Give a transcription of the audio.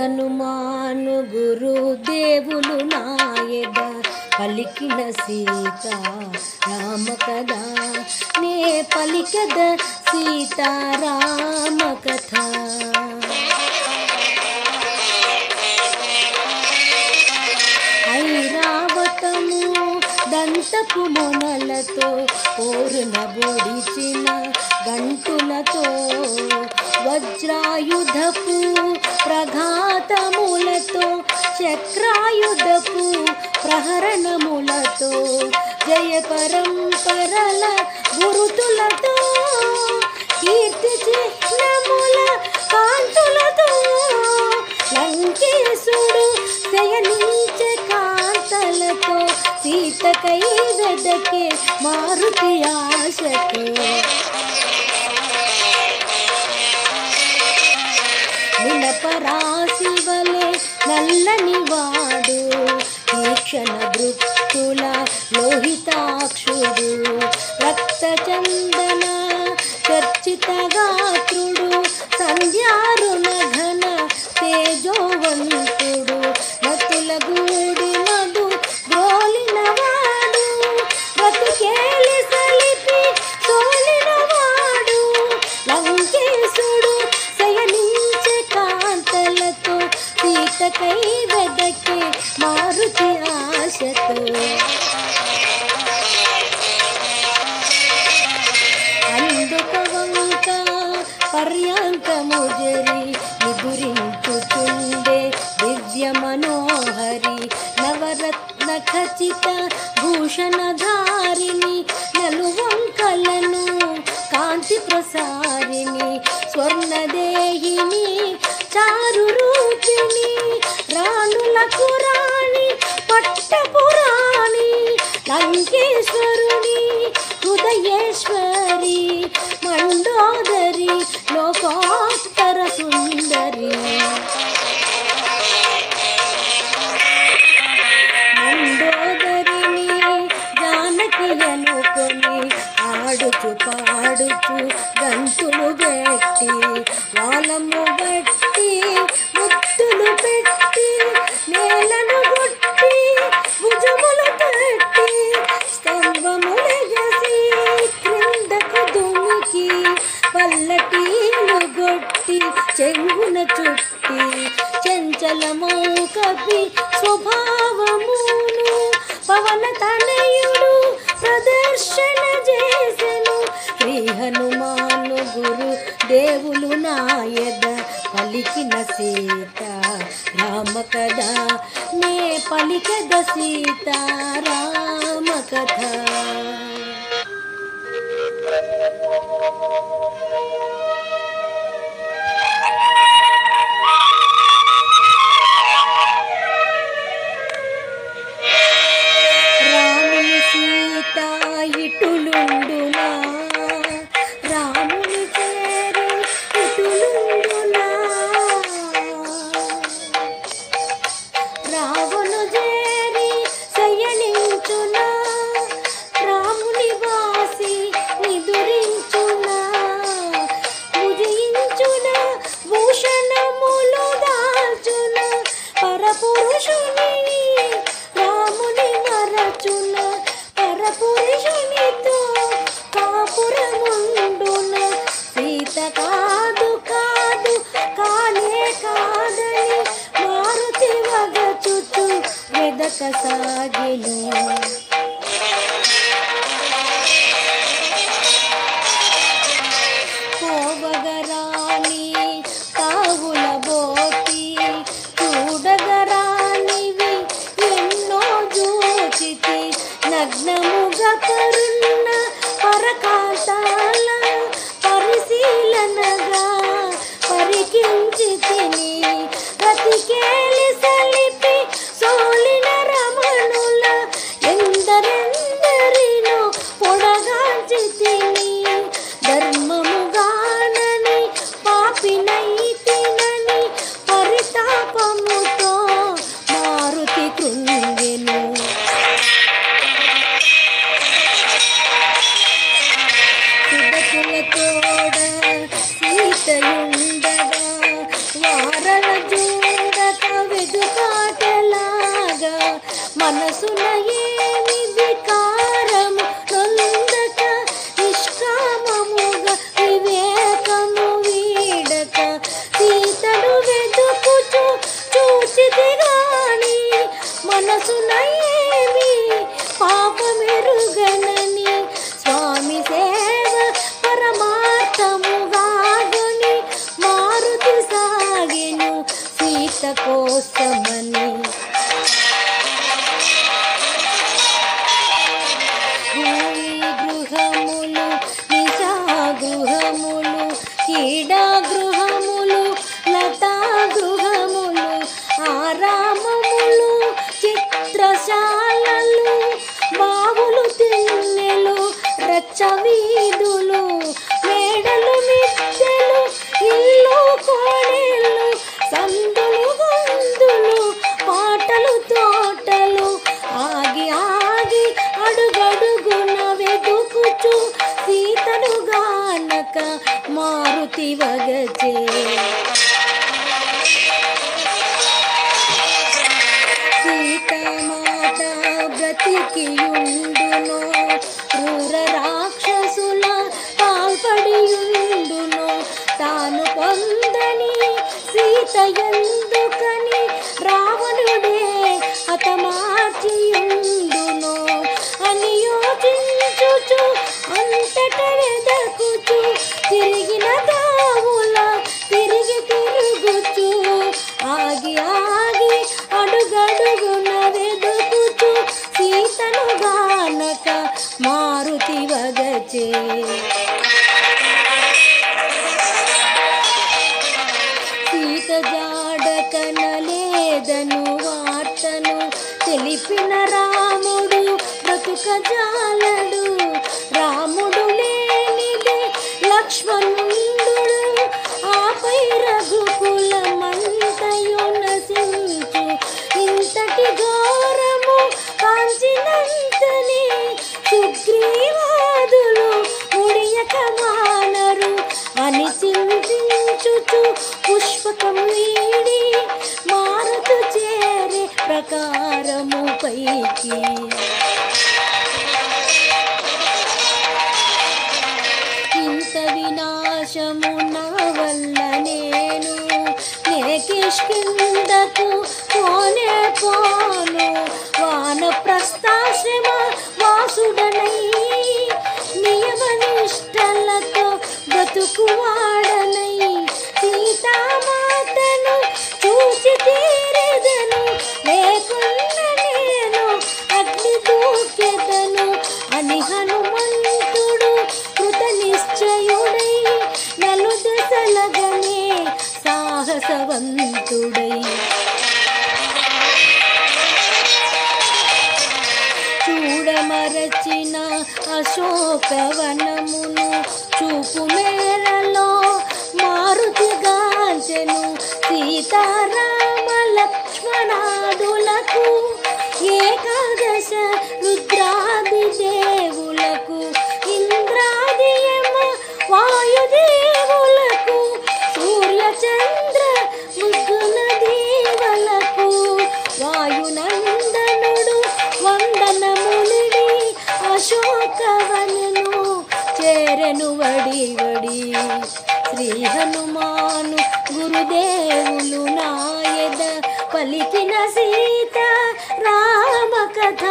హనుమాను గురుదేవులు నాయద పలికిన సీత రామ కథ నే పలికద సీతారామ కథ. ఐరావతము దంతపు మొనలతో పోరున బొడిచిన గంటులతో వజ్రాయుధపు ప్రఘాతములతో చక్రాయుధపు ప్రహరణములతో జయ పరంపరల గురుతులతో కీర్తి చిహ్నముల కాంతులతో లంకేశుడు శయనించే కాంతలతో సీతకై వెదకే మారుతి ఆశతో. నిలపరాశి వలె నల్లని వాడు తీక్షణ దృక్కుల లోహితాక్షుడు రక్త చందన చర్చిత గాత్రుడు సంధ్యారుణ ఘన తేజోవంతుడు నతుల గూడి మధు గ్రోలినవాడు బ్రతికేలి సలిపి సోలినవాడు లంకేశుడు శయనించే కాంతలతో సీతకై వెదకే మారుతి ఆశతో. అందుక వంక పర్యాంకము జరి నిదురించుతుండే దివ్య మనోహరి నవరత్న ఖచిత భూషణధారిణి నలువంకలను కాంతి ప్రసారిణి స్వర్ణదేహిని చారు రూపిణి రాణులకు రాణి పట్టపురాణి లంకేశ్వరుని హృదయేశ్వరి మండోదరి లోకోత్తర సుందరి. మండోదరిని జానకి అనుకొని ఆడుచు పాడుచు గంతులు పెట్టి వాలము బట్టి ముద్దులు పెట్టి నేలను కొట్టి భుజములు పెట్టి స్తంభములెగసి క్రిందకు దుమికి పల్లటీలు గొట్టి చెంగున చుట్టి చంచలమౌ కపి స్వభావమును పవన తనయుడు ప్రదర్శన చేసెను. శ్రీ హనుమాను గురు దేవులు నాయద పలికిన సీత రామ కథ నే పలికద సీతారామ కథ. రాముని సీత ఇటులుండునా రాముని చేరి ఇటులుండునా రావణు చేరి శయనించునా రాముని వాసి నిదురించునా భుజించునా భూషణములు దాల్చునా పరపురుషుని రాముని మరచున పరపురుషునితో కాపురముండున సీత కాదు కాదు కానే కాదని మారుతి వగచుచు వెదక సాగిను. పోవగరాని తావుల బోతి చూడగరానివి ఎన్నో జోచితి నగ్నముగా పరున్న పరకాంతాల పరిశీలనగా పరికించి తిని రతికేలి సలిపి సోలిన రమణుల ఎందరెందరినో పొడగాంచి తిని ధర్మముగానని పాపినైతినని పరితాపముతో మారుతి కృంగెను. మనసున ఏమి వికారము నొందక నిష్కామముగా వివేకము వీడక సీతను వెతుకుచు చూచితి గాని మనసున ఏమి పాపమెరుగనని స్వామి సేవ పరమార్థముగాగని మారుతి సాగెను సీత కోసమని. గృహములు నిశా గృహములు క్రీడా గృహములు లతా గృహములు ఆరామములు చిత్రశాలలు బావులు తిన్నెలు రచ్చవీధులు మేడలు మిద్దెలు ఇల్లు కోడెలు సందులు గొంతులు పాటలు తోటలు ఆగి ఆగి అడుగడుగున వెతుకుచు సీతను గానక మారుతి వగచే. సీతామాత బ్రతికియుండునో క్రూర రాక్షసుల పాల్పడియుండునో తాను పొందని సీత ఎందుకని రావణుడే హతమార్చియుండునో అని యోచించుచు అంతట వెదకుచు తిరిగిన దావుల తిరిగి తిరుగుచు ఆగి ఆగి అడుగడుగున వెదుకుచు సీతను గానక మారుతి వగచే. సీత జాడ కనలేదను వార్తను తెలిపిన రాముడు బ్రతుక జాలడు. రాముడు లేనిదే లక్ష్మణుండు ఆపై రఘుకులమంతయు నశించు. ఇంతటి ఘోరము కాంచినంతనే సుగ్రీవాదులు ముడియక మానరు అని చింతించుచు పుష్పకం వీడి మారుతు చేరే ప్రకారము పైకి. ఇంత వినాశము నా వల్ల నేను కిష్కిందకు పోనే పోను వానప్రస్థాశ్రమ వాసుడనై నియమనిష్టలతో బ్రతుకువాడనై సీతామాతను చూసి తీరెదను లేకున్న నేను అగ్ని దూకెదను అని హనుమంతుడు కృత నిశ్చయుడై నలుదశలగనే సాహసవంతుడై. చూడమరచిన అశోకవనమును చూపు మేరలో మారుతిగాంచెను సీతారామ లక్ష్మణాదులకు ఏకాదశ రుద్రాది దేవులకు ఇంద్రాది యమ వాయుదేవులకు సూర్యచంద్ర ముగ్గుల దేవలకు వాయునందనుడు వందనములిడి అశోకవనను చేరెను వడి వడి. శ్రీ హనుమాను గురుదేవులు నాయద పలికిన సీత రామ కథ